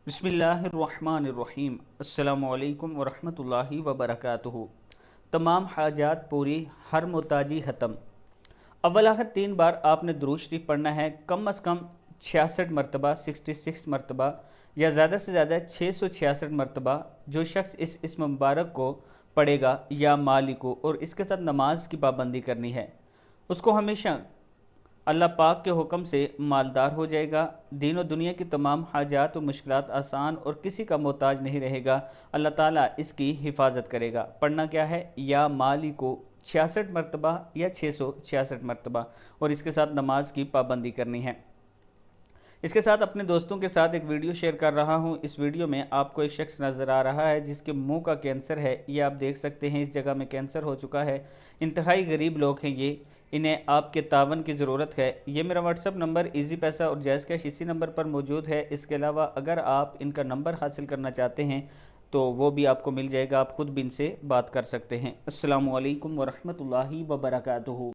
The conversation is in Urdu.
بسم اللہ الرحمن الرحیم۔ السلام علیکم ورحمۃ اللہ وبرکاتہ۔ تمام حاجات پوری، ہر محتاجی ختم۔ اول آخر 3 بار آپ نے درود شریف پڑھنا ہے، کم از کم 66 مرتبہ، 66 مرتبہ یا زیادہ سے زیادہ 666 مرتبہ۔ جو شخص اس اسم مبارک کو پڑھے گا یا مالک کو اور اس کے ساتھ نماز کی پابندی کرنی ہے، اس کو ہمیشہ اللہ پاک کے حکم سے مالدار ہو جائے گا، دین و دنیا کی تمام حاجات و مشکلات آسان اور کسی کا محتاج نہیں رہے گا۔ اللہ تعالیٰ اس کی حفاظت کرے گا۔ پڑھنا کیا ہے؟ یا مالی کو 66 مرتبہ یا 666 مرتبہ، اور اس کے ساتھ نماز کی پابندی کرنی ہے۔ اس کے ساتھ اپنے دوستوں کے ساتھ ایک ویڈیو شیئر کر رہا ہوں۔ اس ویڈیو میں آپ کو ایک شخص نظر آ رہا ہے جس کے منہ کا کینسر ہے، یہ آپ دیکھ سکتے ہیں، اس جگہ میں کینسر ہو چکا ہے۔ انتہائی غریب لوگ ہیں یہ، انہیں آپ کے تعاون کی ضرورت ہے۔ یہ میرا واٹس ایپ نمبر ایزی پیسہ اور جائز کیش اسی نمبر پر موجود ہے۔ اس کے علاوہ اگر آپ ان کا نمبر حاصل کرنا چاہتے ہیں تو وہ بھی آپ کو مل جائے گا، آپ خود بھی ان سے بات کر سکتے ہیں۔ السلام علیکم ورحمۃ اللہ وبرکاتہ۔